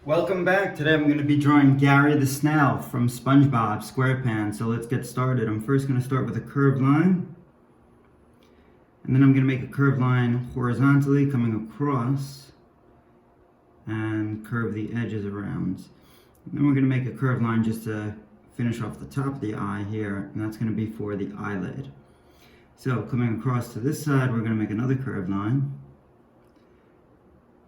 Welcome back. Today I'm going to be drawing Gary the Snail from Spongebob Squarepants. So let's get started. I'm first going to start with a curved line. And then I'm going to make a curved line horizontally coming across and curve the edges around. And then we're going to make a curved line just to finish off the top of the eye here, and that's going to be for the eyelid. So coming across to this side, we're going to make another curved line.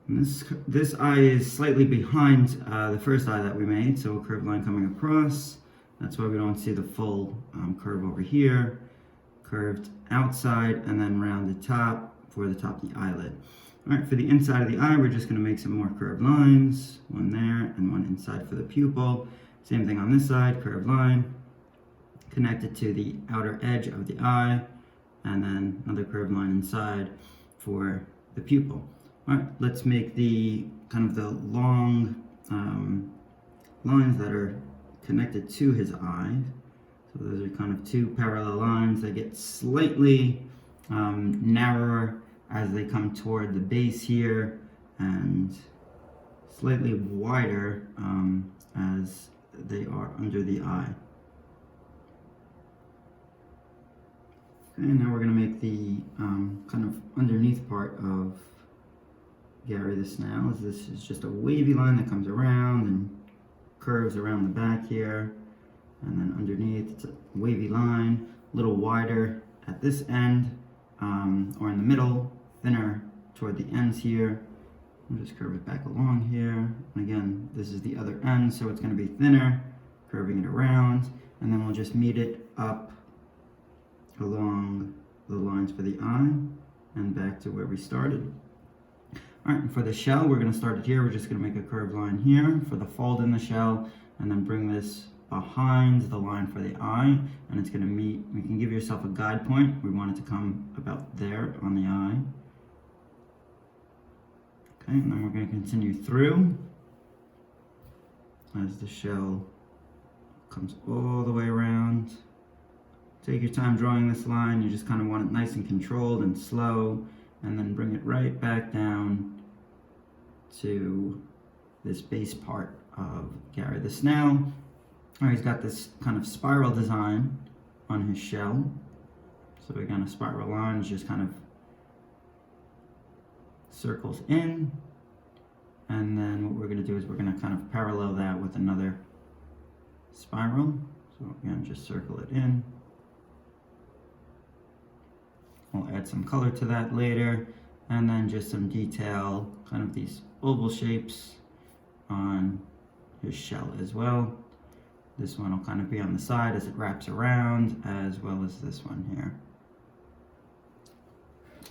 And this eye is slightly behind the first eye that we made, so a curved line coming across. That's why we don't see the full curve over here. Curved outside and then round the top for the top of the eyelid. All right, for the inside of the eye, we're just going to make some more curved lines. One there and one inside for the pupil. Same thing on this side, curved line connected to the outer edge of the eye, and then another curved line inside for the pupil. All right, let's make the kind of the long lines that are connected to his eye. So those are kind of two parallel lines that get slightly narrower as they come toward the base here, and slightly wider as they are under the eye. Okay, now we're going to make the kind of underneath part of Gary the Snail. This is just a wavy line that comes around and curves around the back here, and then underneath it's a wavy line, a little wider at this end, or in the middle, thinner toward the ends here. We'll just curve it back along here, and again this is the other end, so it's going to be thinner, curving it around, and then we'll just meet it up along the lines for the eye and back to where we started. All right, and for the shell, we're going to start it here. We're just going to make a curved line here for the fold in the shell, and then bring this behind the line for the eye, and it's going to meet. You can give yourself a guide point. We want it to come about there on the eye. Okay, and then we're going to continue through as the shell comes all the way around. Take your time drawing this line. You just kind of want it nice and controlled and slow, and then bring it right back down to this base part of Gary the Snail. All right, he's got this kind of spiral design on his shell. So again, a spiral line is just kind of circles in, and then what we're going to do is we're going to kind of parallel that with another spiral. So again, just circle it in. We'll add some color to that later, and then just some detail, kind of these oval shapes on his shell as well. This one will kind of be on the side as it wraps around, as well as this one here.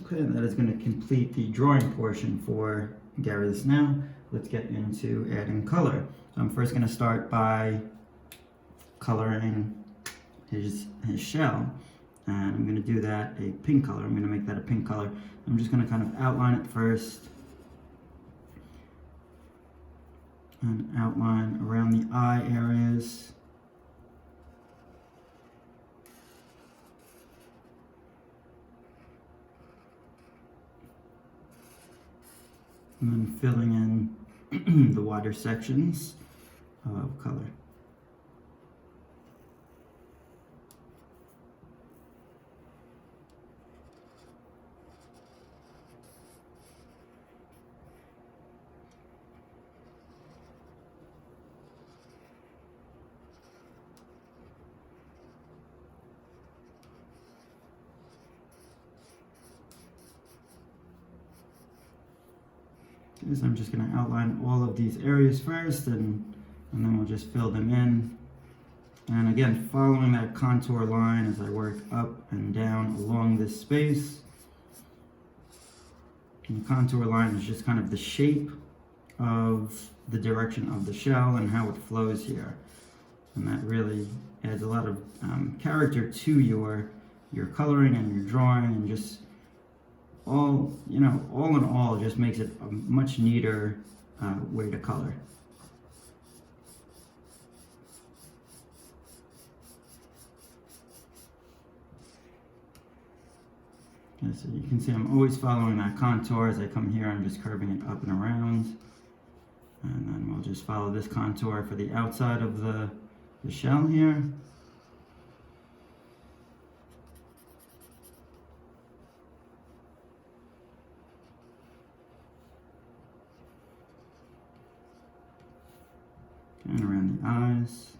Okay, that is going to complete the drawing portion for Gary the Snail. Let's get into adding color. So I'm first going to start by coloring his shell. And I'm going to do that a pink color. I'm going to make that a pink color. I'm just going to kind of outline it first. And outline around the eye areas. And then filling in the wider sections of color. So I'm just going to outline all of these areas first, and then we'll just fill them in. And again, following that contour line as I work up and down along this space. And the contour line is just kind of the shape of the direction of the shell and how it flows here. And that really adds a lot of character to your coloring and your drawing, and just all in all, just makes it a much neater way to color. Okay, so you can see I'm always following that contour. As I come here, I'm just curving it up and around. And then we'll just follow this contour for the outside of the shell here. And around the eyes.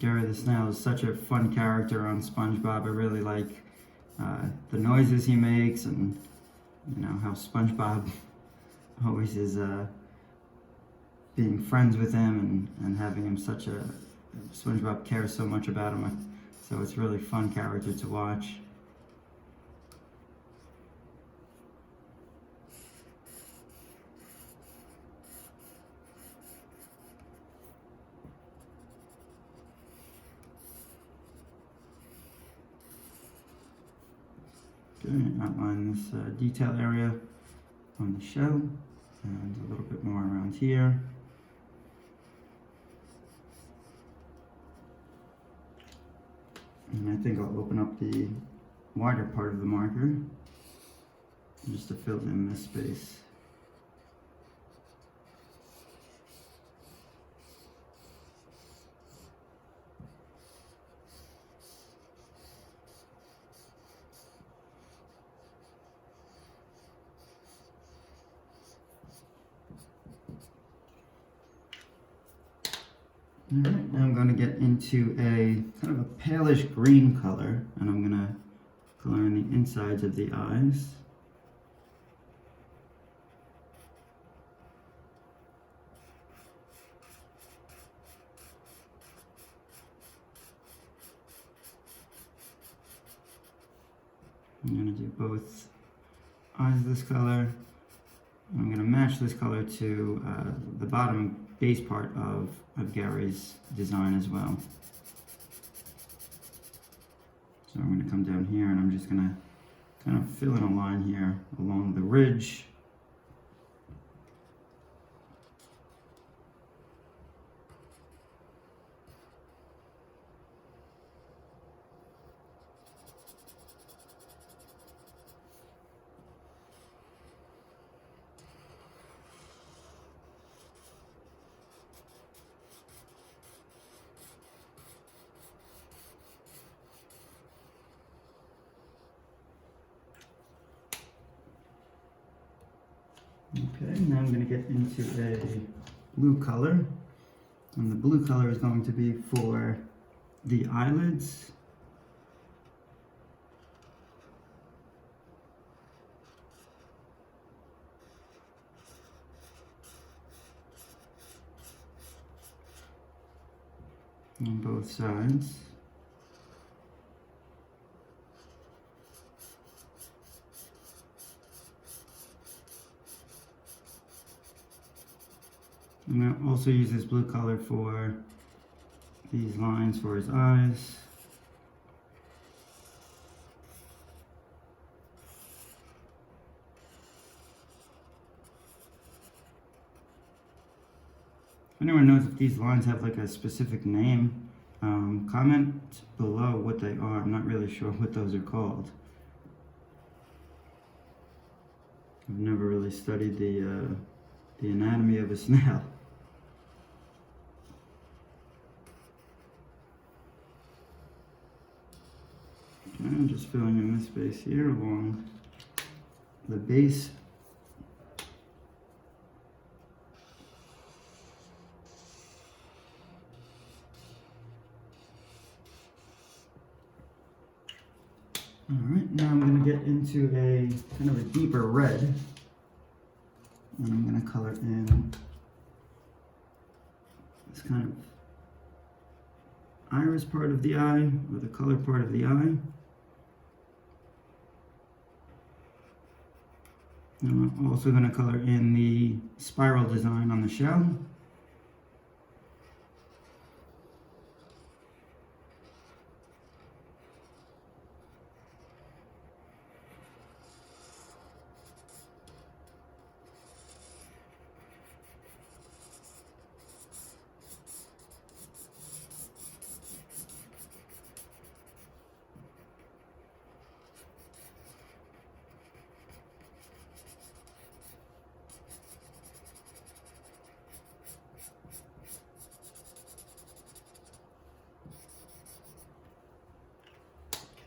Gary the Snail is such a fun character on SpongeBob. I really like the noises he makes, and you know how SpongeBob always is being friends with him and having him such a SpongeBob cares so much about him. So it's a really fun character to watch. Okay, outline this detail area on the shell, and a little bit more around here. And I think I'll open up the wider part of the marker just to fill in this space. Alright, now I'm going to get into a kind of a palish green color, and I'm going to color in the insides of the eyes. I'm going to do both eyes this color. I'm going to match this color to the bottom base part of Gary's design as well. So I'm going to come down here and I'm just going to kind of fill in a line here along the ridge. Okay, now I'm going to get into a blue color, and the blue color is going to be for the eyelids. On both sides. I'm going to also use this blue color for these lines for his eyes. If anyone knows if these lines have like a specific name, comment below what they are. I'm not really sure what those are called. I've never really studied the anatomy of a snail. Okay, I'm just filling in this space here along the base. Alright, now I'm going to get into a kind of a deeper red. And I'm going to color in this kind of iris part of the eye, or the color part of the eye. And I'm also going to color in the spiral design on the shell.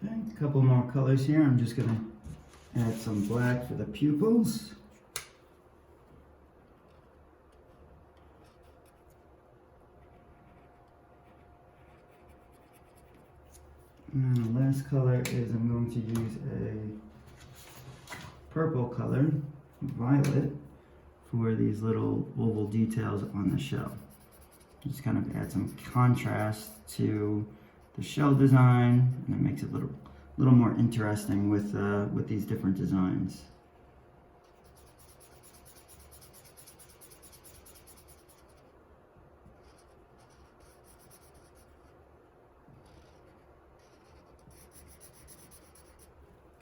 Okay, a couple more colors here. I'm just gonna add some black for the pupils. And the last color is I'm going to use a purple color, violet, for these little oval details on the shell. Just kind of add some contrast to the shell design, and it makes it a little more interesting with these different designs.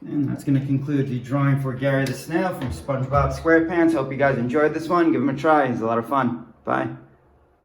And that's going to conclude the drawing for Gary the Snail from SpongeBob SquarePants. Hope you guys enjoyed this one. Give him a try. It's a lot of fun. Bye.